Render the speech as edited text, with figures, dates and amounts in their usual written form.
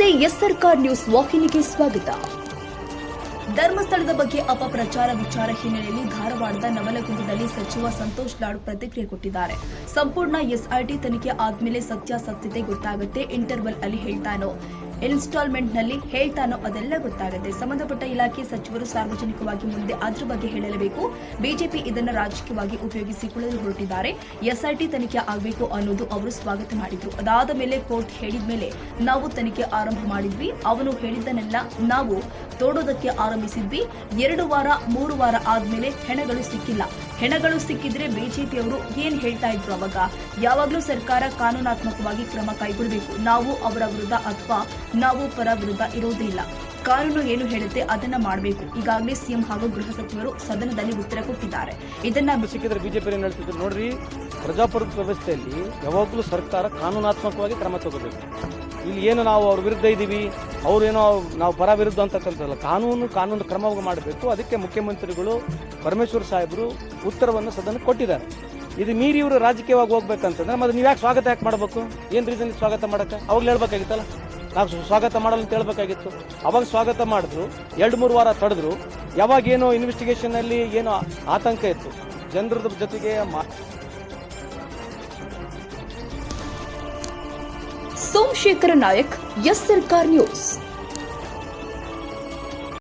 ನಮಸ್ತೆ, ಎಸ್ ಸರ್ಕಾರ್ ನ್ಯೂಸ್ ವಾಹಿನಿಗೆ ಸ್ವಾಗತ. ಧರ್ಮಸ್ಥಳದ ಬಗ್ಗೆ ಅಪಪ್ರಚಾರ ವಿಚಾರ ಹಿನ್ನೆಲೆಯಲ್ಲಿ ಧಾರವಾಡದ ನವಲಗುಂದದಲ್ಲಿ ಸಚಿವ ಸಂತೋಷ್ ಲಾಡ್ ಪ್ರತಿಕ್ರಿಯೆ ಕೊಟ್ಟಿದ್ದಾರೆ. ಸಂಪೂರ್ಣ ಎಸ್ಐಟಿ ತನಿಖೆ ಆದ್ಮೇಲೆ ಸತ್ಯಾಸತ್ಯತೆ ಗೊತ್ತಾಗುತ್ತೆ. ಇಂಟರ್ವಲ್ ಅಲ್ಲಿ ಹೇಳ್ತಾನೋ, ಇನ್ಸ್ಟಾಲ್ಮೆಂಟ್ ನಲ್ಲಿ ಹೇಳ್ತಾನೋ ಅದೆಲ್ಲ ಗೊತ್ತಾಗುತ್ತೆ. ಸಂಬಂಧಪಟ್ಟ ಇಲಾಖೆ ಸಚಿವರು ಸಾರ್ವಜನಿಕವಾಗಿ ಮುಂದೆ ಅದ್ರ ಬಗ್ಗೆ ಹೇಳಲೇಬೇಕು. ಬಿಜೆಪಿ ಇದನ್ನು ರಾಜಕೀಯವಾಗಿ ಉಪಯೋಗಿಸಿಕೊಳ್ಳಲು ಹೊರಟಿದ್ದಾರೆ. ಎಸ್ಐಟಿ ತನಿಖೆ ಆಗಬೇಕು ಅನ್ನೋದು ಅವರು ಸ್ವಾಗತ ಮಾಡಿದ್ರು. ಅದಾದ ಮೇಲೆ ಕೋರ್ಟ್ ಹೇಳಿದ ಮೇಲೆ ನಾವು ತನಿಖೆ ಆರಂಭ ಮಾಡಿದ್ವಿ. ಅವನು ಹೇಳಿದ್ದನ್ನೆಲ್ಲ ನಾವು ತೋಡೋದಕ್ಕೆ ಆರಂಭಿಸಿದ್ವಿ. 2 ವಾರ 3 ವಾರ ಆದ್ಮೇಲೆ ಹೆಣಗಳು ಸಿಕ್ಕಿಲ್ಲ. ಹೆಣಗಳು ಸಿಕ್ಕಿದ್ರೆ ಬಿಜೆಪಿಯವರು ಏನ್ ಹೇಳ್ತಾ ಇದ್ರು? ಅವಾಗ ಯಾವಾಗ್ಲೂ ಸರ್ಕಾರ ಕಾನೂನಾತ್ಮಕವಾಗಿ ಕ್ರಮ ಕೈಗೊಳ್ಳಬೇಕು. ನಾವು ಅವರ ವಿರುದ್ಧ ಅಥವಾ ನಾವು ಪರ ವಿರುದ್ಧ ಇರೋದೇ ಇಲ್ಲ. ಕಾನೂನು ಏನು ಹೇಳುತ್ತೆ ಅದನ್ನ ಮಾಡಬೇಕು. ಈಗಾಗಲೇ ಸಿಎಂ ಹಾಗೂ ಗೃಹ ಸಚಿವರು ಸದನದಲ್ಲಿ ಉತ್ತರ ಕೊಟ್ಟಿದ್ದಾರೆ. ಇದನ್ನ ಸಿಕ್ಕಿದ್ರೆ ಬಿಜೆಪಿ ಏನ್ ಹೇಳ್ತಿದ್ರು ನೋಡ್ರಿ, ಪ್ರಜಾಪ್ರಭುತ್ವ ವ್ಯವಸ್ಥೆಯಲ್ಲಿ ಯಾವಾಗಲೂ ಸರ್ಕಾರ ಕಾನೂನಾತ್ಮಕವಾಗಿ ಕ್ರಮ ತಗೋಬೇಕು. ಇಲ್ಲಿ ಏನು ನಾವು ಅವ್ರ ವಿರುದ್ಧ ಇದ್ದೀವಿ, ಅವ್ರೇನೋ ನಾವು ಪರ ವಿರುದ್ಧ ಅಂತಕ್ಕಂಥಲ್ಲ, ಕಾನೂನು ಕ್ರಮವಾಗಿ ಮಾಡಬೇಕು. ಅದಕ್ಕೆ ಮುಖ್ಯಮಂತ್ರಿಗಳು ಪರಮೇಶ್ವರ್ ಸಾಹೇಬರು ಉತ್ತರವನ್ನು ಸದನಕ್ಕೆ ಕೊಟ್ಟಿದ್ದಾರೆ. ಇದು ಮೀರಿ ಇವರು ರಾಜಕೀಯವಾಗಿ ಹೋಗ್ಬೇಕಂತಂದ್ರೆ ಮತ್ತೆ ನೀವು ಯಾಕೆ ಸ್ವಾಗತ ಯಾಕೆ ಮಾಡಬೇಕು? ಏನು ರೀಸನ್ ಸ್ವಾಗತ ಮಾಡಕ್ಕೆ? ಅವಾಗಲೇ ಹೇಳ್ಬೇಕಾಗಿತ್ತಲ್ಲ, ನಾವು ಸ್ವಾಗತ ಮಾಡಲ್ಲ ಅಂತ ಹೇಳ್ಬೇಕಾಗಿತ್ತು. ಅವಾಗ ಸ್ವಾಗತ ಮಾಡಿದ್ರು, 2-3 ವಾರ ತಡೆದ್ರು. ಯಾವಾಗೇನೋ ಇನ್ವೆಸ್ಟಿಗೇಷನ್ ಅಲ್ಲಿ ಏನೋ ಆತಂಕ ಇತ್ತು ಜನರದ ಜೊತೆಗೆ. ಸೋಮಶೇಖರ ನಾಯಕ್, ಎಸ್ ಸರ್ಕಾರ್ ನ್ಯೂಸ್.